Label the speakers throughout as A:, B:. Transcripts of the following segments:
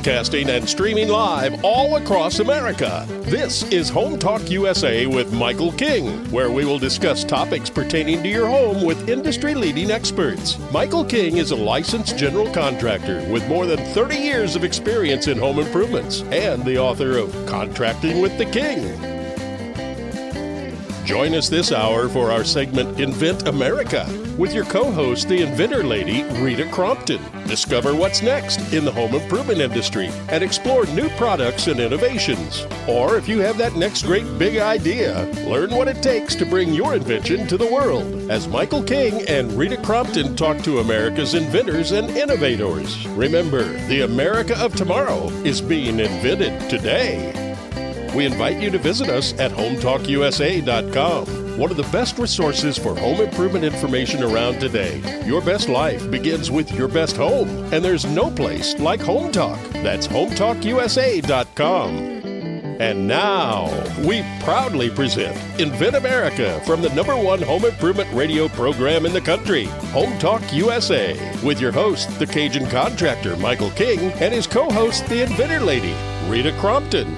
A: broadcasting and streaming live all across America. This is Home Talk USA with Michael King, where we will discuss topics pertaining to your home with industry-leading experts. Michael King is a licensed general contractor with more than 30 years of experience in home improvements and the author of Contracting with the King. Join us this hour for our segment Invent America with your co-host, the Inventor Lady Rita Crompton. Discover what's next in the home improvement industry and explore new products and innovations. Or if you have that next great big idea, learn what it takes to bring your invention to the world. As Michael King and Rita Crompton talk to America's inventors and innovators. Remember, the America of tomorrow is being invented today. We invite you to visit us at HomeTalkUSA.com, one of the best resources for home improvement information around today. Your best life begins with your best home, and there's no place like Home Talk. That's HomeTalkUSA.com. And now, we proudly present Invent America from the #1 home improvement radio program in the country, Home Talk USA, with your host, the Cajun contractor, Michael King, and his co-host, the Inventor Lady, Rita Crompton.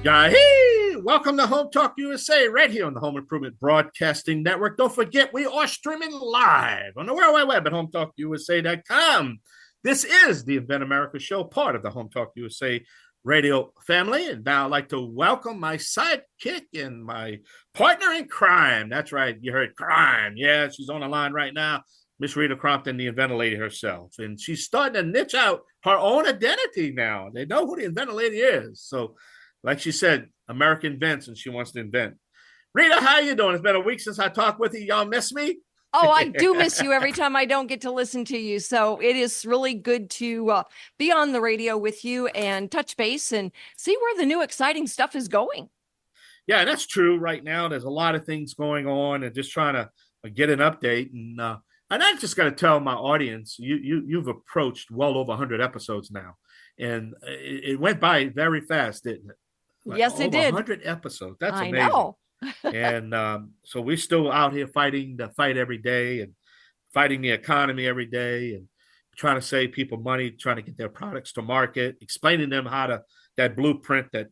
B: Hey, welcome to Home Talk USA, right here on the Home Improvement Broadcasting Network. Don't forget, we are streaming live on the World Wide Web at HomeTalkUSA.com. This is the Invent America show, part of the Home Talk USA radio family. And now I'd like to welcome my sidekick and my partner in crime. That's right, you heard crime. Yeah, she's on the line right now. Miss Rita Crompton, the Inventor Lady herself. And she's starting to niche out her own identity now. They know who the Inventor Lady is. So, like she said, America invents, and she wants to invent. Rita, how you doing? It's been a week since I talked with you. Y'all miss me?
C: Oh, I do miss you every time I don't get to listen to you. So it is really good to be on the radio with you and touch base and see where the new exciting stuff is going.
B: Yeah, that's true. Right now, there's a lot of things going on, and just trying to get an update. And I just got to tell my audience, you've approached well over 100 episodes now, and it went by very fast, didn't it? Like
C: yes, it did.
B: 100 episodes. That's amazing.
C: I know.
B: And so we're still out here fighting the fight every day and fighting the economy every day and trying to save people money, trying to get their products to market, explaining them how to, that blueprint that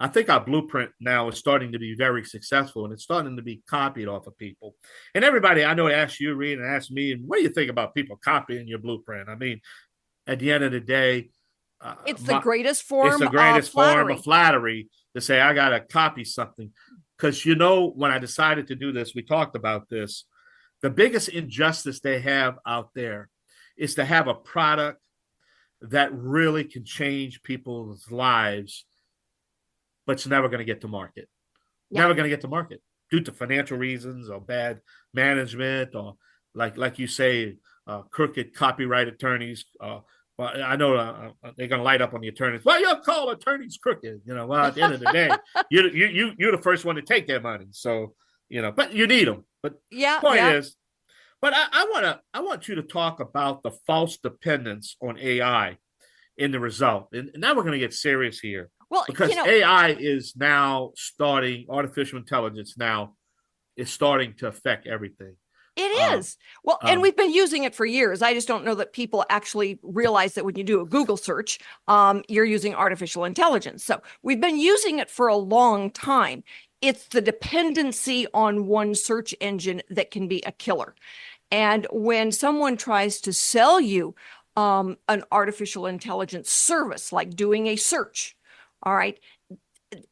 B: I think our blueprint now is starting to be very successful, and it's starting to be copied off of people. And everybody, I know, asked you, Reed, and asked me, and what do you think about people copying your blueprint? I mean, at the end of the day,
C: it's the greatest form
B: of flattery to say, I got to copy something. Because, you know, when I decided to do this, we talked about this. The biggest injustice they have out there is to have a product that really can change people's lives, but it's never going to get to market. Yeah. Never going to get to market due to financial reasons or bad management or, like you say, crooked copyright attorneys. Well, I know they're going to light up on the attorneys. Well, you'll call attorneys crooked. You know, well, at the end of the day, you're the first one to take their money. So, you know, but you need them. But the point is, but I want you to talk about the false dependence on AI in the result. And now we're going to get serious here. Well, because AI is now starting, artificial intelligence now is starting to affect everything.
C: It is. Well, and we've been using it for years. I just don't know that people actually realize that when you do a Google search, you're using artificial intelligence. So we've been using it for a long time. It's the dependency on one search engine that can be a killer. And when someone tries to sell you an artificial intelligence service, like doing a search, all right,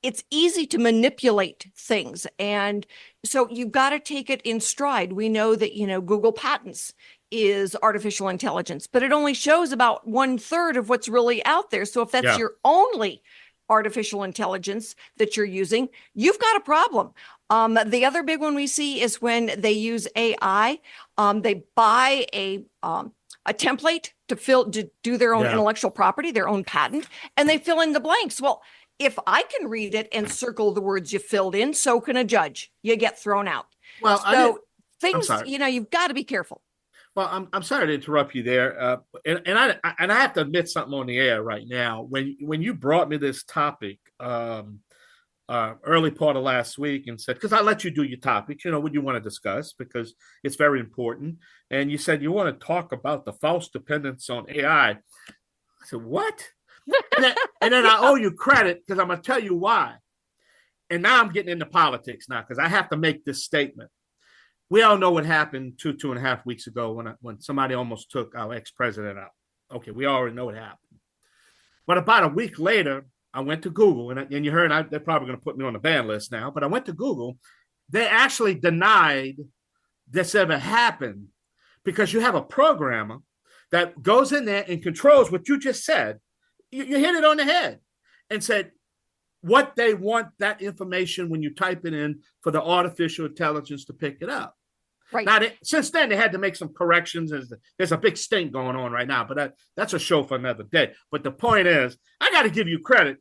C: it's easy to manipulate things. And so you've got to take it in stride. We know that, Google patents is artificial intelligence, but it only shows about 1/3 of what's really out there. So if that's your only artificial intelligence that you're using, you've got a problem. The other big one we see is when they use AI, they buy a template to do their own intellectual property, their own patent, and they fill in the blanks. Well, if I can read it and circle the words you filled in, so can a judge. You get thrown out. Well, so things, you've got to be careful.
B: Well, I'm sorry to interrupt you there, and I have to admit something on the air right now. When you brought me this topic early part of last week and said, because I let you do your topic, what you want to discuss because it's very important, and you said you want to talk about the false dependence on AI. I said, what? and then I owe you credit because I'm going to tell you why. And now I'm getting into politics now because I have to make this statement. We all know what happened 2.5 weeks ago when somebody almost took our ex-president out. Okay, we already know what happened. But about a week later, I went to Google, and you heard they're probably going to put me on the ban list now, but I went to Google. They actually denied this ever happened because you have a programmer that goes in there and controls what you just said. You hit it on the head and said what they want that information when you type it in for the artificial intelligence to pick it up.
C: Right.
B: Now, since then, they had to make some corrections. There's a big stink going on right now, but that's a show for another day. But the point is, I got to give you credit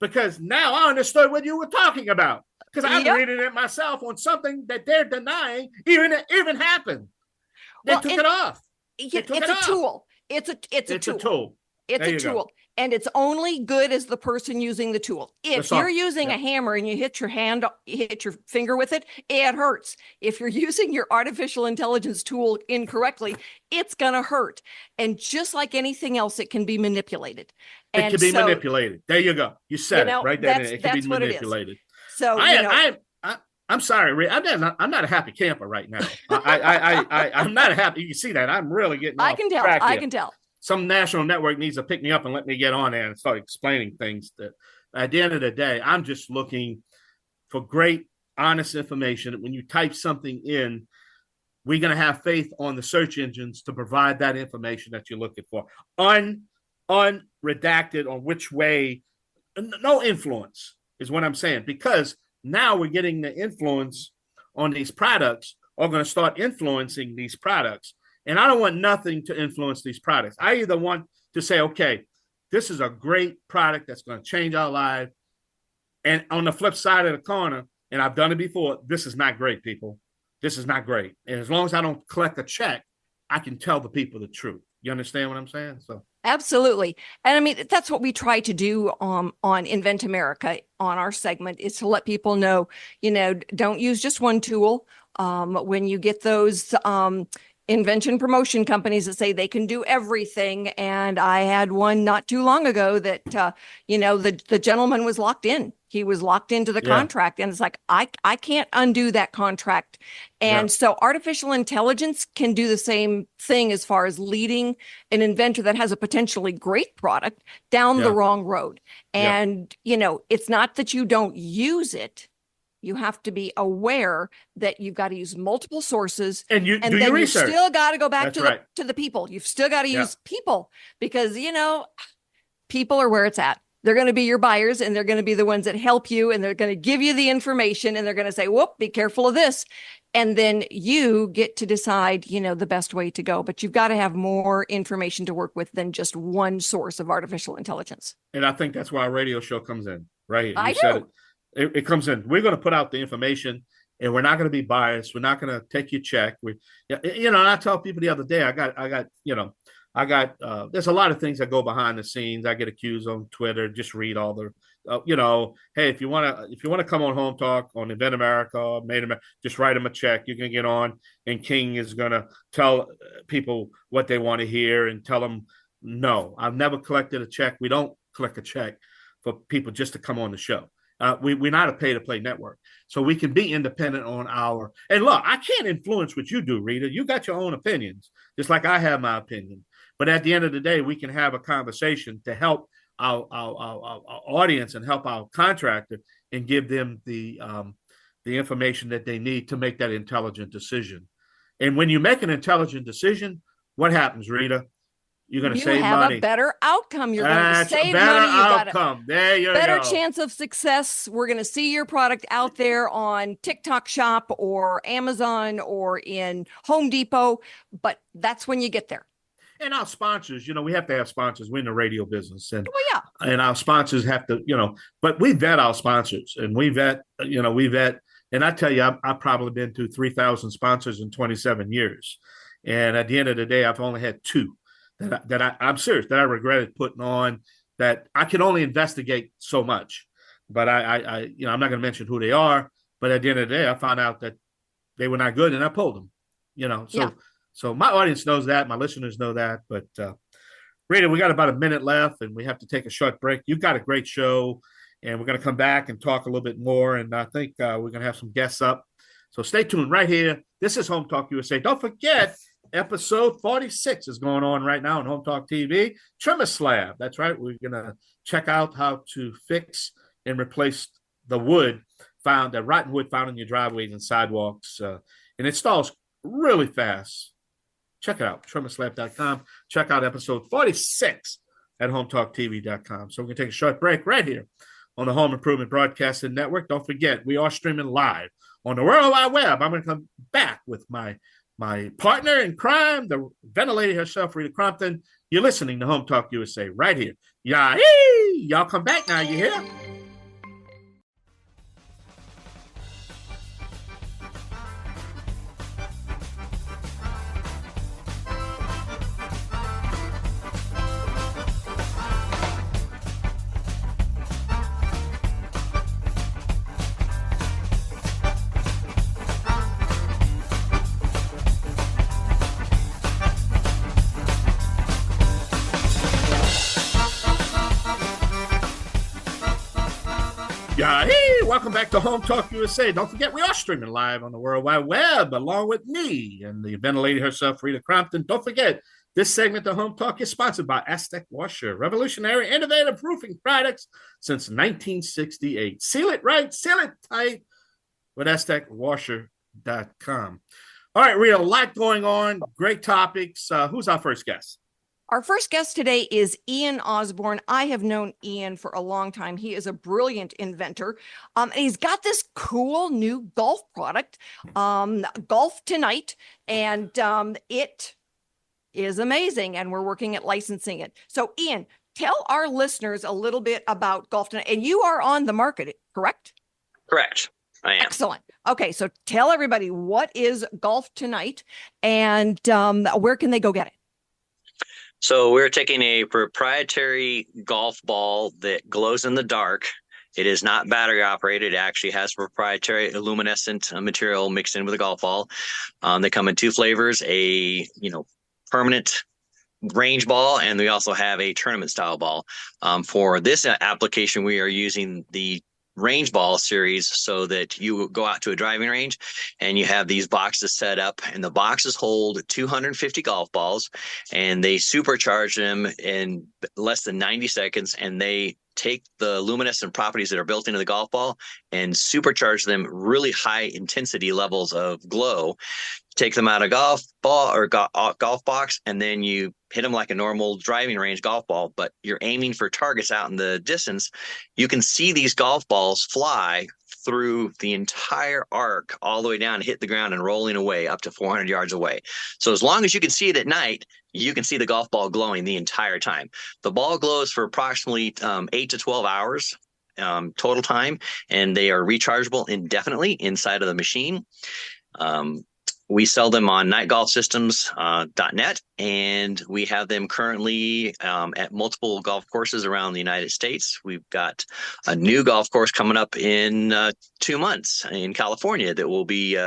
B: because now I understood what you were talking about because I'm reading it myself on something that they're denying even happened. They took it off.
C: It's a tool. It's a tool. It's a tool. And it's only good as the person using the tool. If you're using a hammer and you hit your finger with it, it hurts. If you're using your artificial intelligence tool incorrectly, it's going to hurt. And just like anything else, it can be manipulated.
B: It can be manipulated. There you go. You said it right there. It can be manipulated.
C: So
B: I'm sorry, I'm not a happy camper right now. I'm not happy. You can see that. I'm really getting off track here.
C: I can tell.
B: Some national network needs to pick me up and let me get on there and start explaining things. That at the end of the day, I'm just looking for great, honest information. When you type something in, we're going to have faith on the search engines to provide that information that you're looking for. Unredacted on which way, no influence is what I'm saying. Because now we're getting the influence on these products are going to start influencing these products. And I don't want nothing to influence these products. I either want to say, okay, this is a great product that's going to change our life. And on the flip side of the corner, and I've done it before, this is not great, people. This is not great. And as long as I don't collect a check, I can tell the people the truth. You understand what I'm saying? So
C: absolutely. And I mean, that's what we try to do on Invent America on our segment is to let people know, don't use just one tool. When you get those invention promotion companies that say they can do everything. And I had one not too long ago that, the gentleman was locked in. He was locked into the contract. And it's like, I can't undo that contract. And so artificial intelligence can do the same thing as far as leading an inventor that has a potentially great product down the wrong road. And, it's not that you don't use it. You have to be aware that you've got to use multiple sources,
B: and then
C: you
B: research.
C: Still got to go back to the people. You've still got to use people because people are where it's at. They're going to be your buyers, and they're going to be the ones that help you, and they're going to give you the information, and they're going to say, "Whoop, be careful of this," and then you get to decide, the best way to go. But you've got to have more information to work with than just one source of artificial intelligence.
B: And I think that's why a radio show comes in, right?
C: I do.
B: Said it. It comes in. We're going to put out the information, and we're not going to be biased. We're not going to take your check. And I tell people the other day, there's a lot of things that go behind the scenes. I get accused on Twitter. Just read all the, hey, if you want to come on Home Talk on Invent America, Made America, just write them a check. You can get on, and King is going to tell people what they want to hear and tell them, no, I've never collected a check. We don't collect a check for people just to come on the show. We're not a pay-to-play network, so we can be independent on our. And look, I can't influence what you do, Rita. You got your own opinions, just like I have my opinion. But at the end of the day, we can have a conversation to help our audience and help our contractor and give them the information that they need to make that intelligent decision. And when you make an intelligent decision, what happens, Rita? You're going to save money.
C: You have a better outcome. You're going to save money.
B: Better outcome. There you go.
C: Better chance of success. We're going to see your product out there on TikTok Shop or Amazon or in Home Depot. But that's when you get there.
B: And our sponsors, we have to have sponsors. We're in the radio business. And,
C: and
B: our sponsors have to, but we vet our sponsors and we vet. And I tell you, I've probably been to 3,000 sponsors in 27 years. And at the end of the day, I've only had two. I'm serious, that I regretted putting on, that I can only investigate so much. But I'm not going to mention who they are. But at the end of the day, I found out that they were not good, and I pulled them. So my audience knows that, my listeners know that. But Rita, we got about a minute left and we have to take a short break. You've got a great show and we're going to come back and talk a little bit more. And I think we're going to have some guests up. So stay tuned right here. This is Home Talk USA. Don't forget, episode 46 is going on right now on Home Talk TV. Trim a slab. That's right. We're going to check out how to fix and replace the rotten wood found in your driveways and sidewalks. And it installs really fast. Check it out, trimaslab.com. Check out episode 46 at HomeTalkTV.com. So we're going to take a short break right here on the Home Improvement Broadcasting Network. Don't forget, we are streaming live on the World Wide Web. I'm going to come back with my partner in crime, the Inventor Lady herself, Rita Crompton. You're listening to Home Talk USA right here. Y'all come back now, you hear? Hey, welcome back to Home Talk USA. Don't forget, we are streaming live on the World Wide Web along with me and the Inventor Lady herself, Rita Crompton. Don't forget, this segment of Home Talk is sponsored by Aztec Washer, revolutionary, innovative roofing products since 1968. Seal it right, seal it tight with AztecWasher.com. All right, Rita, a lot going on. Great topics. Who's our first guest?
C: Our first guest today is Ian Osborn. I have known Ian for a long time. He is a brilliant inventor. And he's got this cool new golf product, Golf Tonight. And it is amazing. And we're working at licensing it. So Ian, tell our listeners a little bit about Golf Tonight. And you are on the market, correct?
D: Correct. I am.
C: Excellent. Okay. So tell everybody, what is Golf Tonight and where can they go get it?
D: So we're taking a proprietary golf ball that glows in the dark. It is not battery operated. It actually has proprietary luminescent material mixed in with a golf ball. They come in two flavors, a permanent range ball, and we also have a tournament style ball. For this application, we are using the range ball series so that you go out to a driving range and you have these boxes set up, and the boxes hold 250 golf balls, and they supercharge them in less than 90 seconds, and they take the luminescent properties that are built into the golf ball and supercharge them really high intensity levels of glow. Take them out of golf ball or golf box, and then you hit them like a normal driving range golf ball, but you're aiming for targets out in the distance. You can see these golf balls fly through the entire arc all the way down, hit the ground, and rolling away up to 400 yards away. So as long as you can see it at night, you can see the golf ball glowing the entire time. The ball glows for approximately 8 to 12 hours total time, and they are rechargeable indefinitely inside of the machine. We sell them on nightgolfsystems.net, and we have them currently at multiple golf courses around the United States. We've got a new golf course coming up in 2 months in California that will be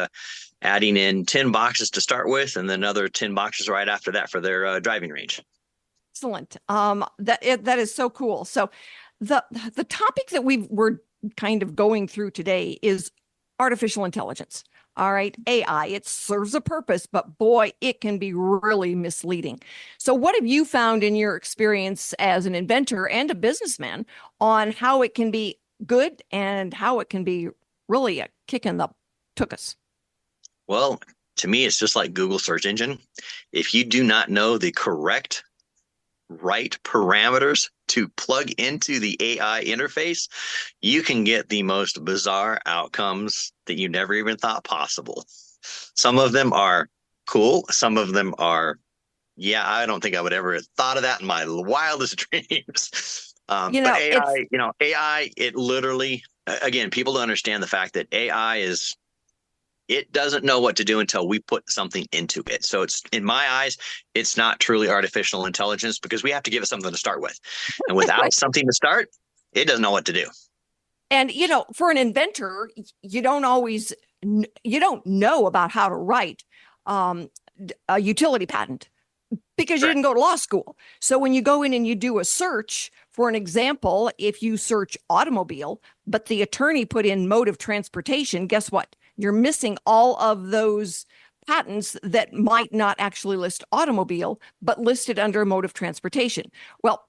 D: adding in 10 boxes to start with, and then another 10 boxes right after that for their driving range.
C: Excellent. That is so cool. So the topic that we're kind of going through today is artificial intelligence. All right, AI, it serves a purpose, but boy, it can be really misleading. So what have you found in your experience as an inventor and a businessman on how it can be good and how it can be really a kick in the tuchus?
D: Well, to me, it's just like Google search engine. If you do not know the correct right parameters to plug into the AI interface, you can get the most bizarre outcomes that you never even thought possible. Some of them are cool. Some of them are, I don't think I would ever have thought of that in my wildest dreams. But AI, it literally, again, people don't understand the fact that AI it doesn't know what to do until we put something into it. So it's, in my eyes, it's not truly artificial intelligence because we have to give it something to start with. And without something to start, it doesn't know what to do.
C: And, for an inventor, you don't know about how to write a utility patent because you didn't go to law school. So when you go in and you do a search, for an example, if you search automobile, but the attorney put in mode of transportation, guess what? You're missing all of those patents that might not actually list automobile, but listed under mode of transportation. Well,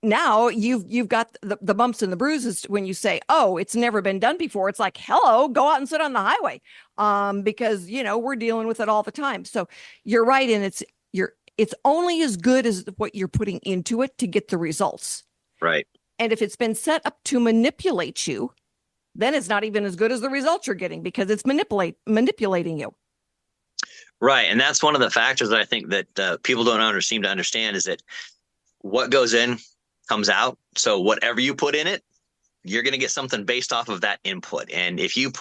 C: now you've got the bumps and the bruises when you say, oh, it's never been done before. It's like, hello, go out and sit on the highway, because we're dealing with it all the time. So you're right, and it's only as good as what you're putting into it to get the results.
D: Right.
C: And if it's been set up to manipulate you, then it's not even as good as the results you're getting, because it's manipulating you.
D: Right. And that's one of the factors that I think that people don't seem to understand, is that what goes in comes out. So whatever you put in it, you're going to get something based off of that input. And if you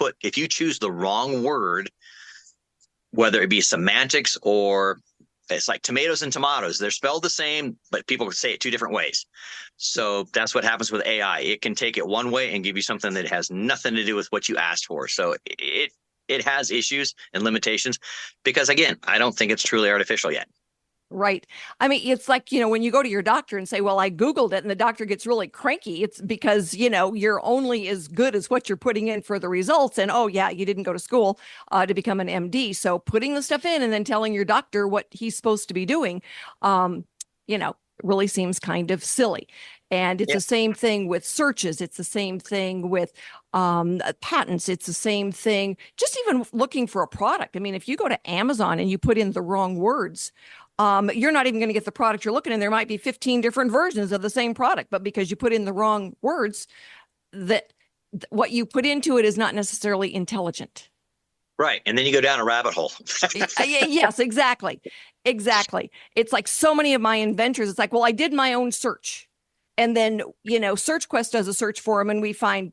D: choose the wrong word, whether it be semantics or it's like tomatoes and tomatoes, they're spelled the same, but people say it two different ways. So that's what happens with AI. It can take it one way and give you something that has nothing to do with what you asked for. So it has issues and limitations, because again, I don't think it's truly artificial yet.
C: Right. I mean, it's like, when you go to your doctor and say, well, I Googled it, and the doctor gets really cranky. It's because, you're only as good as what you're putting in for the results. And, oh, yeah, you didn't go to school to become an MD. So putting the stuff in and then telling your doctor what he's supposed to be doing, really seems kind of silly. And it's the same thing with searches. It's the same thing with patents. It's the same thing, just even looking for a product. I mean, if you go to Amazon and you put in the wrong words, you're not even going to get the product you're looking in. There might be 15 different versions of the same product, but because you put in the wrong words, that what you put into it is not necessarily intelligent.
D: Right. And then you go down a rabbit hole.
C: Yes, exactly. Exactly. It's like so many of my inventors, it's like, well, I did my own search. And then, SearchQuest does a search for them, and we find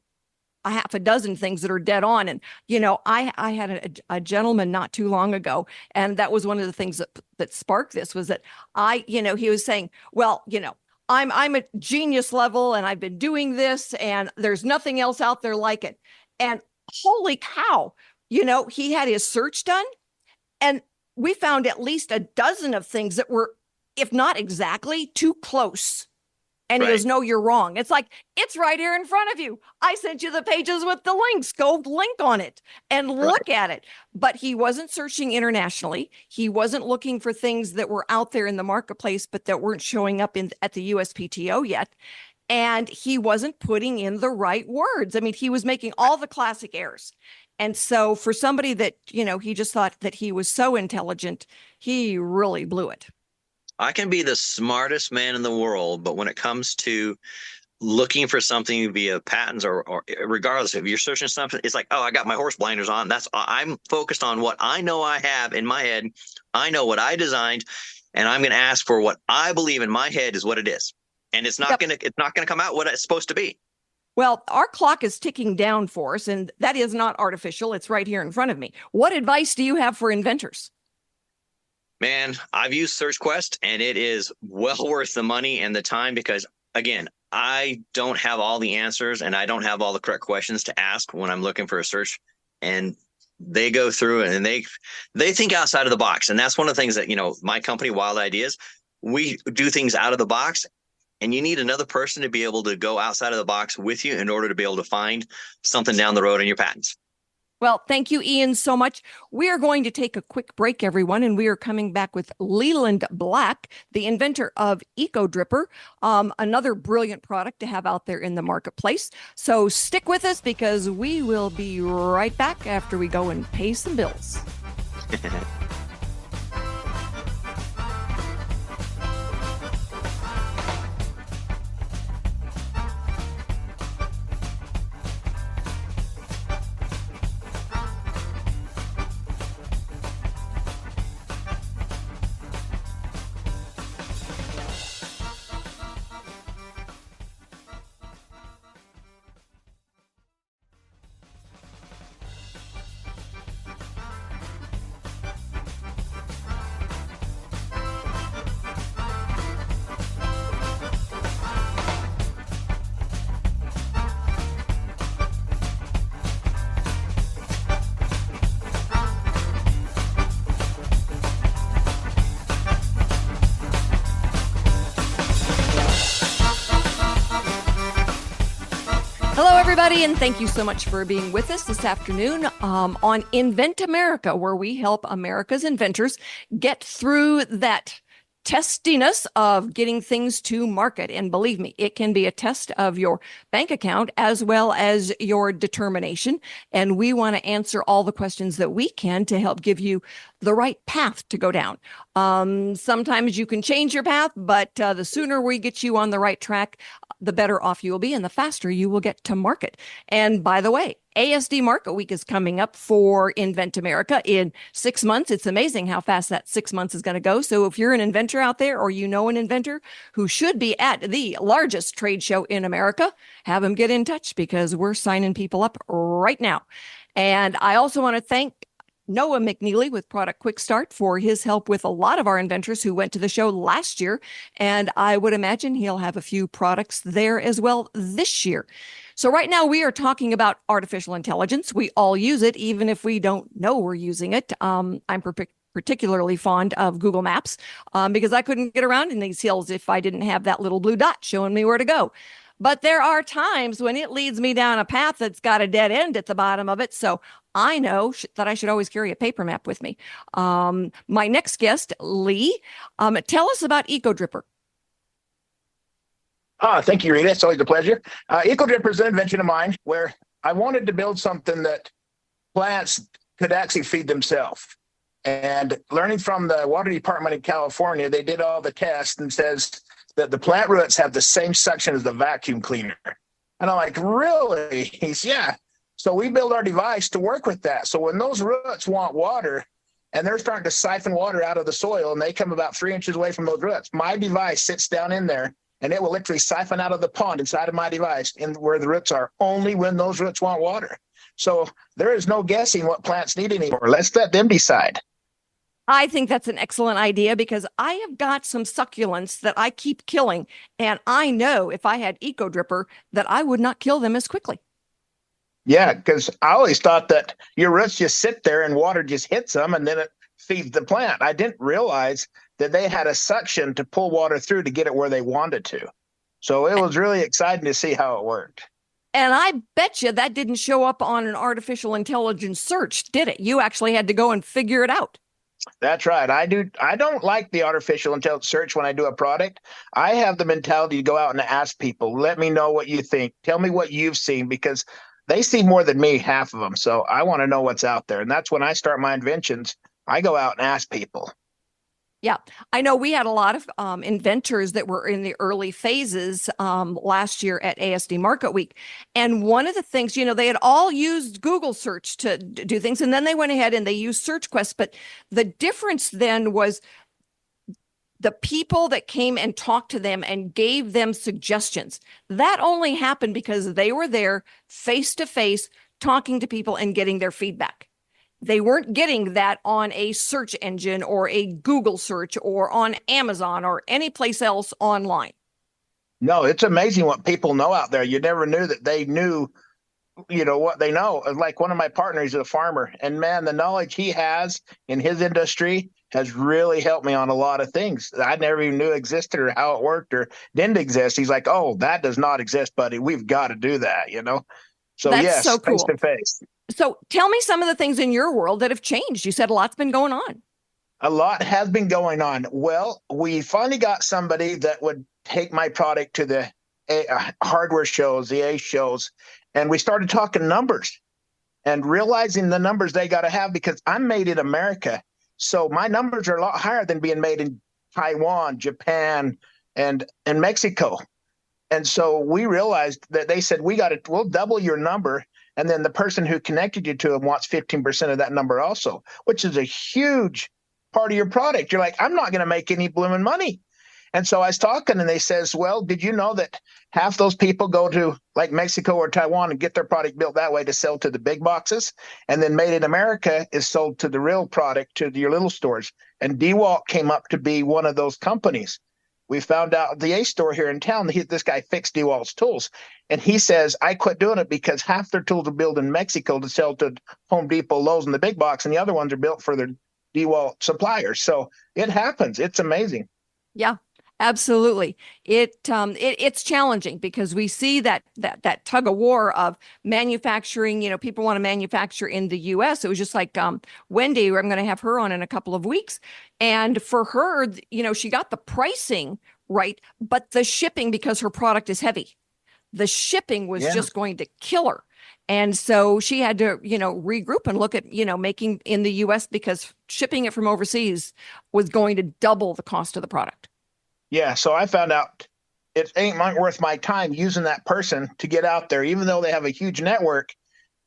C: a half a dozen things that are dead on. And, I had a gentleman not too long ago, and that was one of the things that sparked this, was that he was saying, well, I'm a genius level, and I've been doing this, and there's nothing else out there like it. And holy cow, he had his search done, and we found at least a dozen of things that were, if not exactly, too close. And he goes, no, you're wrong. It's like, it's right here in front of you. I sent you the pages with the links. Go link on it and look at it. But he wasn't searching internationally. He wasn't looking for things that were out there in the marketplace, but that weren't showing up at the USPTO yet. And he wasn't putting in the right words. I mean, he was making all the classic errors. And so for somebody that, he just thought that he was so intelligent, he really blew it.
D: I can be the smartest man in the world, but when it comes to looking for something via patents or regardless, if you're searching something, it's like, oh, I got my horse blinders on. I'm focused on what I know I have in my head. I know what I designed, and I'm going to ask for what I believe in my head is what it is. And it's not going to come out what it's supposed to be.
C: Well, our clock is ticking down for us, and that is not artificial. It's right here in front of me. What advice do you have for inventors?
D: Man, I've used SearchQuest, and it is well worth the money and the time, because, again, I don't have all the answers, and I don't have all the correct questions to ask when I'm looking for a search. And they go through it, and they think outside of the box. And that's one of the things that, my company, Wild Ideas, we do things out of the box. And you need another person to be able to go outside of the box with you in order to be able to find something down the road in your patents.
C: Well, thank you, Ian, so much. We are going to take a quick break, everyone, and we are coming back with Leland Black, the inventor of EcoDripper, another brilliant product to have out there in the marketplace. So stick with us, because we will be right back after we go and pay some bills. Hello, everybody, and thank you so much for being with us this afternoon on Invent America, where we help America's inventors get through that testiness of getting things to market. And believe me, it can be a test of your bank account as well as your determination. And we want to answer all the questions that we can to help give you the right path to go down. Sometimes you can change your path, but the sooner we get you on the right track, the better off you will be and the faster you will get to market. And by the way, ASD Market Week is coming up for Invent America in 6 months. It's amazing how fast that 6 months is going to go. So if you're an inventor out there or you know an inventor who should be at the largest trade show in America, have them get in touch because we're signing people up right now. And I also want to thank Noah McNeely with Product Quick Start for his help with a lot of our inventors who went to the show last year. And I would imagine he'll have a few products there as well this year. So right now we are talking about artificial intelligence. We all use it, even if we don't know we're using it. I'm particularly fond of Google Maps because I couldn't get around in these hills if I didn't have that little blue dot showing me where to go. But there are times when it leads me down a path that's got a dead end at the bottom of it. So I know that I should always carry a paper map with me. My next guest, Lee, tell us about EcoDripper.
E: Thank you, Rita. It's always a pleasure. EcoDripper is an invention of mine where I wanted to build something that plants could actually feed themselves. And learning from the water department in California, they did all the tests and says that the plant roots have the same suction as the vacuum cleaner. And I'm like, really? He's, yeah. So we build our device to work with that. So when those roots want water and they're starting to siphon water out of the soil and they come about 3 inches away from those roots, my device sits down in there and it will literally siphon out of the pond inside of my device and where the roots are only when those roots want water. So there is no guessing what plants need anymore. Let's let them decide.
C: I think that's an excellent idea because I have got some succulents that I keep killing. And I know if I had EcoDripper that I would not kill them as quickly.
E: Yeah, because I always thought that your roots just sit there and water just hits them and then it feeds the plant. I didn't realize that they had a suction to pull water through to get it where they wanted to. So it was really exciting to see how it worked.
C: And I bet you that didn't show up on an artificial intelligence search, did it? You actually had to go and figure it out.
E: That's right. I don't like the artificial intelligence search when I do a product. I have the mentality to go out and ask people, let me know what you think. Tell me what you've seen, because they see more than me, half of them. So I want to know what's out there. And that's when I start my inventions. I go out and ask people.
C: Yeah, I know we had a lot of inventors that were in the early phases last year at ASD Market Week. And one of the things, they had all used Google search to do things. And then they went ahead and they used SearchQuest. But the difference then was the people that came and talked to them and gave them suggestions. That only happened because they were there face to face talking to people and getting their feedback. They weren't getting that on a search engine or a Google search or on Amazon or any place else online.
E: No, it's amazing what people know out there. You never knew that they knew, what they know. Like one of my partners is a farmer, and man, the knowledge he has in his industry has really helped me on a lot of things that I never even knew existed or how it worked or didn't exist. He's like, oh, that does not exist, buddy. We've got to do that, So
C: that's
E: yes,
C: so cool.
E: Face to face.
C: So tell me some of the things in your world that have changed. You said a lot's been going on.
E: A lot has been going on. Well, we finally got somebody that would take my product to the hardware shows, the A shows, and we started talking numbers and realizing the numbers they got to have because I'm made in America. So my numbers are a lot higher than being made in Taiwan, Japan, and Mexico. And so we realized that they said, we'll double your number. And then the person who connected you to them wants 15% of that number also, which is a huge part of your product. You're like, I'm not going to make any blooming money. And so I was talking and they says, well, did you know that half those people go to like Mexico or Taiwan and get their product built that way to sell to the big boxes? And then Made in America is sold to the real product, to your little stores. And DeWalt came up to be one of those companies. We found out the A store here in town, this guy fixed DeWalt's tools. And he says, I quit doing it because half their tools are built in Mexico to sell to Home Depot, Lowe's, and the big box. And the other ones are built for their DeWalt suppliers. So it happens. It's amazing.
C: Yeah. Absolutely. It's challenging because we see that tug of war of manufacturing. People want to manufacture in the US. It was just like Wendy, I'm going to have her on in a couple of weeks. And for her, she got the pricing right, but the shipping, because her product is heavy, the shipping was just going to kill her. And so she had to, regroup and look at, making in the US, because shipping it from overseas was going to double the cost of the product.
E: Yeah, so I found out it ain't worth my time using that person to get out there. Even though they have a huge network,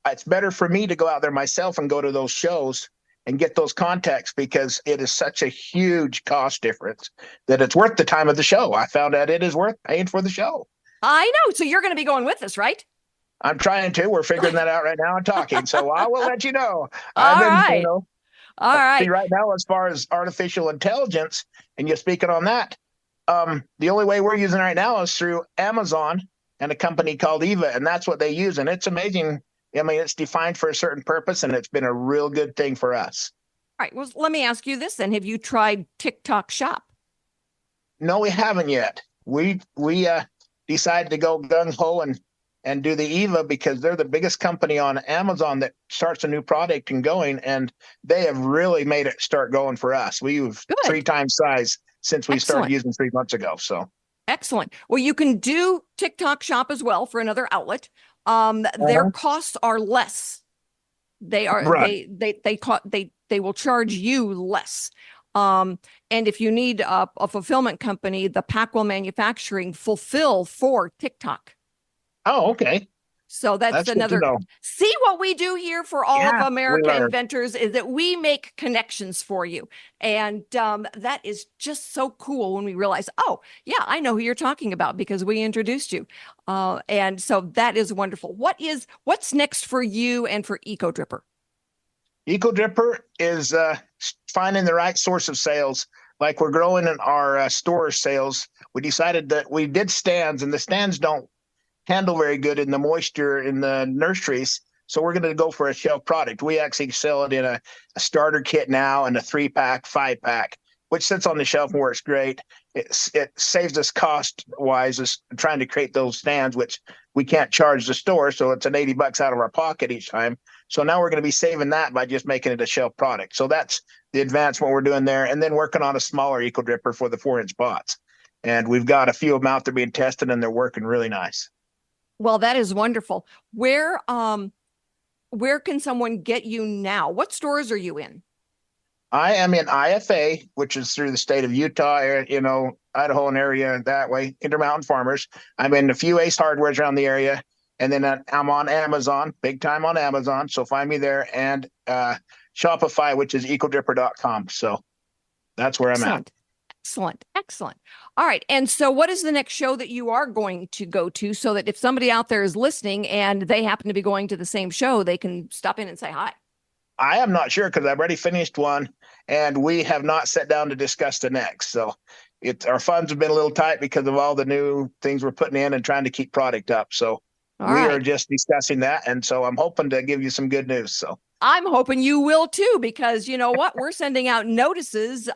E: it's better for me to go out there myself and go to those shows and get those contacts, because it is such a huge cost difference that it's worth the time of the show. I found out it is worth paying for the show.
C: I know. So you're going to be going with us, right?
E: I'm trying to. We're figuring that out right now and talking. So I will let you know.
C: All right.
E: See, right now, as far as artificial intelligence, and you're speaking on that, the only way we're using it right now is through Amazon and a company called Eva, and that's what they use. And it's amazing. I mean, it's defined for a certain purpose, and it's been a real good thing for us.
C: All right. Well, let me ask you this then. Have you tried TikTok Shop?
E: No, we haven't yet. We decided to go gung-ho and do the Eva because they're the biggest company on Amazon that starts a new product and going, and they have really made it start going for us. We've 3 times size since we started using 3 months ago. So
C: excellent. Well, you can do TikTok Shop as well for another outlet. Their costs are less. They are they will charge you less. And if you need a fulfillment company, the Packwell Manufacturing fulfill for TikTok.
E: Oh, okay.
C: So that's another. See what we do here for all of America inventors is that we make connections for you. And that is just so cool when we realize, oh, yeah, I know who you're talking about because we introduced you. And so that is wonderful. What's next for you and for EcoDripper?
E: EcoDripper is finding the right source of sales. Like we're growing in our store sales. We decided that we did stands, and the stands don't handle very good in the moisture in the nurseries. So we're going to go for a shelf product. We actually sell it in a starter kit now and a 3-pack, 5-pack, which sits on the shelf and works great. It saves us cost-wise is trying to create those stands, which we can't charge the store. So it's an $80 out of our pocket each time. So now we're going to be saving that by just making it a shelf product. So that's the advancement we're doing there. And then working on a smaller EcoDripper for the 4-inch pots. And we've got a few of them out there being tested, and they're working really nice.
C: Well, that is wonderful. Where can someone get you now? What stores are you in?
E: I am in IFA, which is through the state of Utah, Idaho and area that way, Intermountain Farmers. I'm in a few Ace Hardwares around the area. And then I'm on Amazon, big time on Amazon. So find me there, and Shopify, which is ecodripper.com. So that's where I'm at.
C: Excellent. All right. And so what is the next show that you are going to go to so that if somebody out there is listening and they happen to be going to the same show, they can stop in and say hi?
E: I am not sure because I've already finished one and we have not sat down to discuss the next. So our funds have been a little tight because of all the new things we're putting in and trying to keep product up. So we are just discussing that. And so I'm hoping to give you some good news. So
C: I'm hoping you will too, because you know what? We're sending out notices.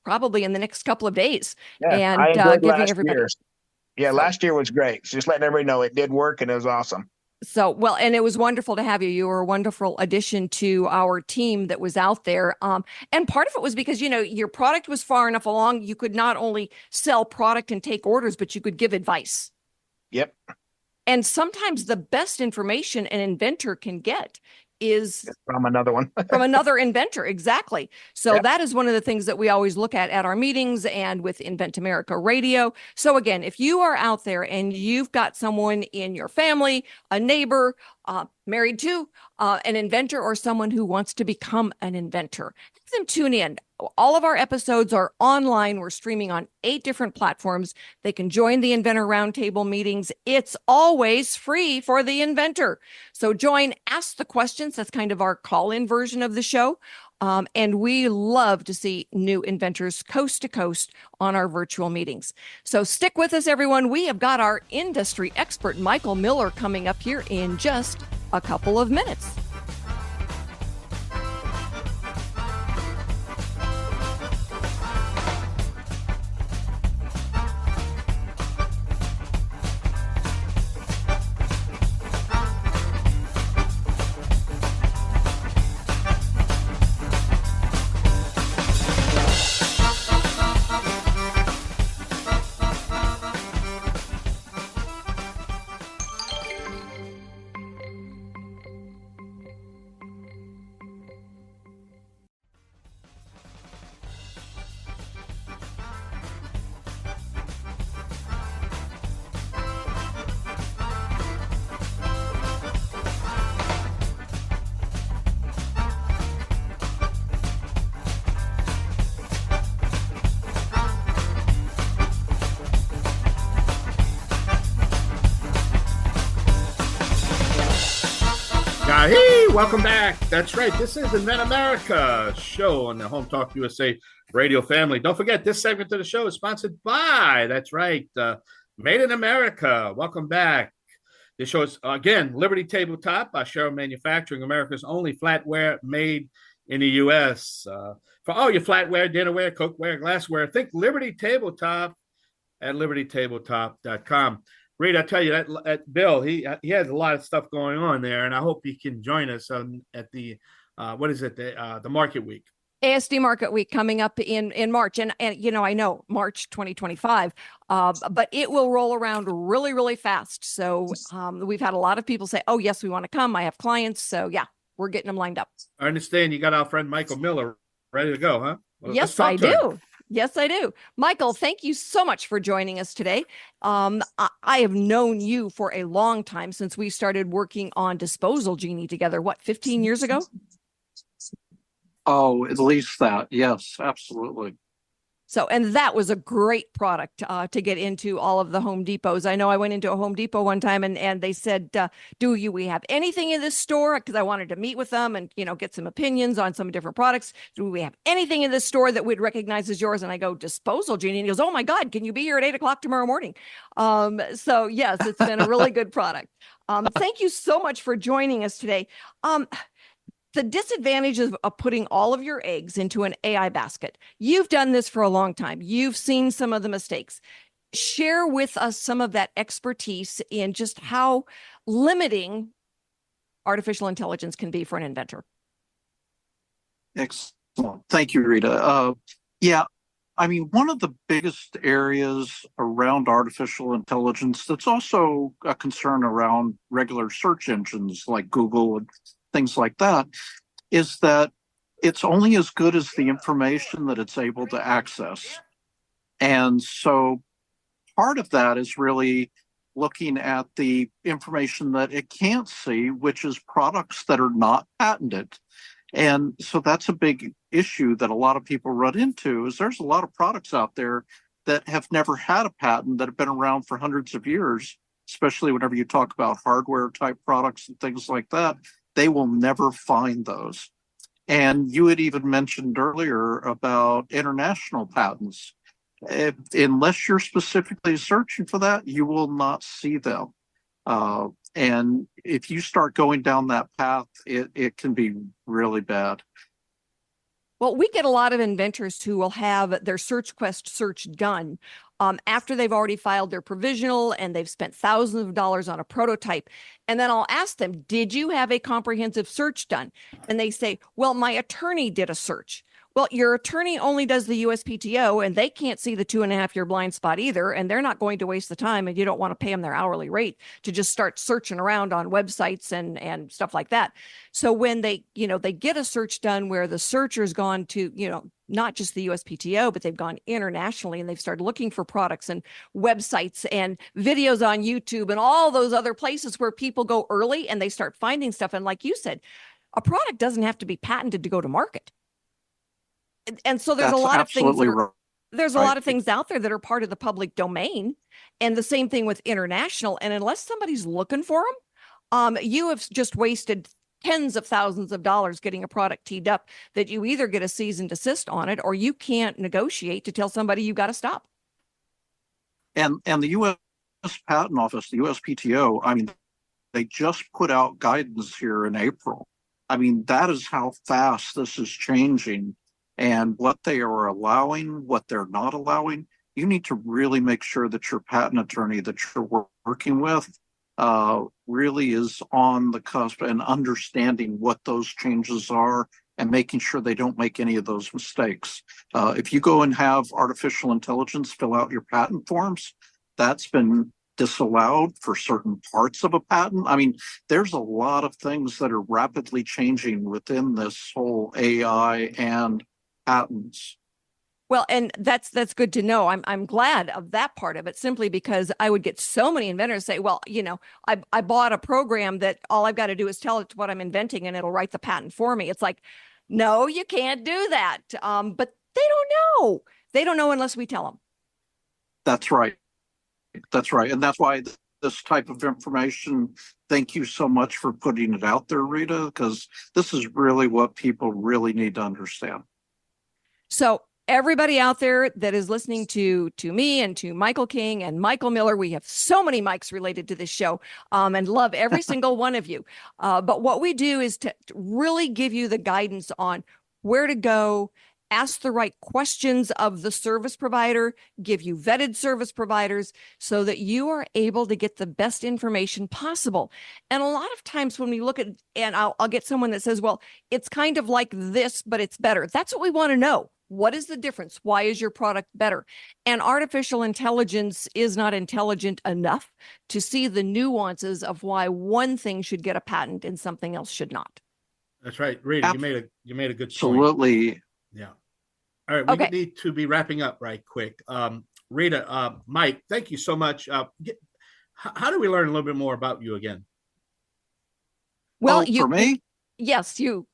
C: Probably in the next couple of days.
E: Yeah,
C: and giving everybody.
E: Last year was great. Just letting everybody know it did work and it was awesome.
C: So, well, and it was wonderful to have you. You were a wonderful addition to our team that was out there. And part of it was because, your product was far enough along. You could not only sell product and take orders, but you could give advice.
E: Yep.
C: And sometimes the best information an inventor can get is
E: from another one.
C: From another inventor. Exactly. So that is one of the things that we always look at our meetings and with Invent America Radio. So again, if you are out there and you've got someone in your family, a neighbor, married to an inventor, or someone who wants to become an inventor, have them tune in. All of our episodes are online. We're streaming on 8 different platforms. They can join the Inventor Roundtable meetings. It's always free for the inventor. So join, ask the questions. That's kind of our call-in version of the show. And we love to see new inventors coast to coast on our virtual meetings. So stick with us, everyone. We have got our industry expert, Michael Miller, coming up here in just a couple of minutes.
B: Hey, welcome back. That's right. This is Invent America show on the Home Talk USA radio family. Don't forget, this segment of the show is sponsored by, that's right, Made in America. Welcome back. This show is, again, Liberty Tabletop by Sherrill Manufacturing, America's only flatware made in the U.S. For all your flatware, dinnerware, cookware, glassware, think Liberty Tabletop at libertytabletop.com. Reed, I tell you that Bill, he has a lot of stuff going on there, and I hope he can join us at the the Market Week.
C: ASD Market Week coming up in March. And I know March 2025, but it will roll around really, really fast. So we've had a lot of people say, oh, yes, we want to come. I have clients. So, yeah, we're getting them lined up.
B: I understand you got our friend Michael Miller ready to go, huh? Well,
C: yes, I do. Yes, I do. Michael, thank you so much for joining us today. I have known you for a long time, since we started working on Disposal Genie together, 15 years ago?
F: Oh, at least that. Yes, absolutely.
C: So, and that was a great product to get into all of the Home Depots. I know I went into a Home Depot one time and they said, do we have anything in this store? Because I wanted to meet with them and, get some opinions on some different products. Do we have anything in this store that we'd recognize as yours? And I go, Disposal Genie. And he goes, oh my God, can you be here at 8:00 tomorrow morning? So yes, it's been a really good product. Thank you so much for joining us today. The disadvantages of putting all of your eggs into an AI basket. You've done this for a long time. You've seen some of the mistakes. Share with us some of that expertise in just how limiting artificial intelligence can be for an inventor.
F: Excellent. Thank you, Rita. One of the biggest areas around artificial intelligence that's also a concern around regular search engines like Google and things like that, is that it's only as good as the information that it's able to access. And so part of that is really looking at the information that it can't see, which is products that are not patented. And so that's a big issue that a lot of people run into, is there's a lot of products out there that have never had a patent, that have been around for hundreds of years, especially whenever you talk about hardware type products and things like that. They will never find those. And you had even mentioned earlier about international patents. Unless you're specifically searching for that, you will not see them. And if you start going down that path, it can be really bad.
C: Well, we get a lot of inventors who will have their SearchQuest search done after they've already filed their provisional and they've spent thousands of dollars on a prototype. And then I'll ask them, did you have a comprehensive search done? And they say, well, my attorney did a search. Well, your attorney only does the USPTO, and they can't see the 2.5-year blind spot either, and they're not going to waste the time, and you don't want to pay them their hourly rate to just start searching around on websites and stuff like that. So when they get a search done where the searcher's gone to, not just the USPTO, but they've gone internationally and they've started looking for products and websites and videos on YouTube and all those other places where people go early and they start finding stuff. And like you said, a product doesn't have to be patented to go to market. And so there's a lot of things. There's a lot of things out there that are part of the public domain, and the same thing with international. And unless somebody's looking for them, you have just wasted tens of thousands of dollars getting a product teed up that you either get a cease and desist on it, or you can't negotiate to tell somebody you got to stop.
F: And the U.S. Patent Office, the USPTO, they just put out guidance here in April. That is how fast this is changing. And what they are allowing, what they're not allowing, you need to really make sure that your patent attorney that you're working with really is on the cusp and understanding what those changes are and making sure they don't make any of those mistakes. If you go and have artificial intelligence fill out your patent forms, that's been disallowed for certain parts of a patent. There's a lot of things that are rapidly changing within this whole AI and patents.
C: Well, and that's good to know. I'm glad of that part of it, simply because I would get so many inventors say, well, I bought a program that all I've got to do is tell it what I'm inventing and it'll write the patent for me. It's like, no, you can't do that. But they don't know. They don't know unless we tell them.
F: That's right. And that's why this type of information. Thank you so much for putting it out there, Rita, because this is really what people really need to understand.
C: So everybody out there that is listening to me and to Michael King and Michael Miller, we have so many mics related to this show, and love every single one of you. But what we do is to really give you the guidance on where to go, ask the right questions of the service provider, give you vetted service providers so that you are able to get the best information possible. And a lot of times when we look at, and I'll get someone that says, well, it's kind of like this, but it's better. That's what we want to know. What is the difference? Why is your product better? And artificial intelligence is not intelligent enough to see the nuances of why one thing should get a patent and something else should not.
B: That's right. Rita, you made a good point.
F: Absolutely.
B: Yeah. All right, we need to be wrapping up right quick. Rita, Mike, thank you so much. How do we learn a little bit more about you again?
C: Well,
F: for me?
C: Yes, you.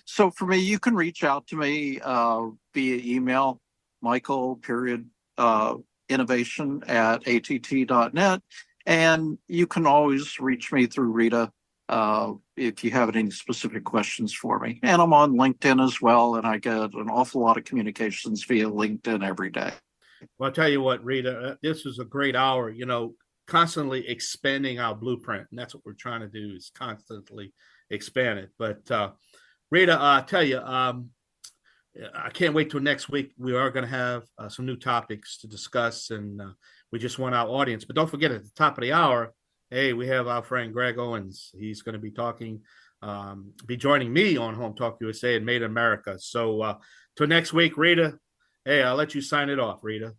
F: So for me, you can reach out to me via email, michael.innovation@att.net. And you can always reach me through Rita if you have any specific questions for me. And I'm on LinkedIn as well, and I get an awful lot of communications via LinkedIn every day.
B: Well, I'll tell you what, Rita, this was a great hour, constantly expanding our blueprint. And that's what we're trying to do, is constantly expand it. But Rita, I tell you, I can't wait till next week. We are going to have some new topics to discuss, and we just want our audience. But don't forget, at the top of the hour, hey, we have our friend Greg Owens. He's going to be be joining me on Home Talk USA and Made in America. So till next week, Rita, hey, I'll let you sign it off, Rita.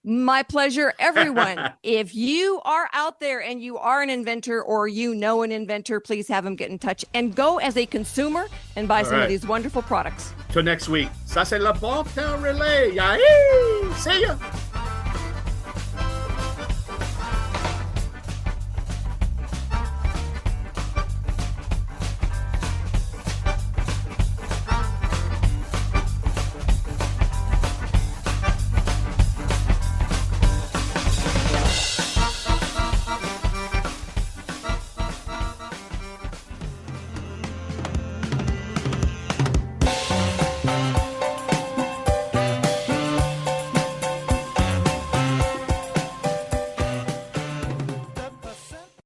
C: My pleasure, everyone. If you are out there and you are an inventor or you know an inventor, please have them get in touch and go as a consumer and buy some of these wonderful products.
B: Till next week. Ça, c'est le bon temps relais. Yahoo! See ya.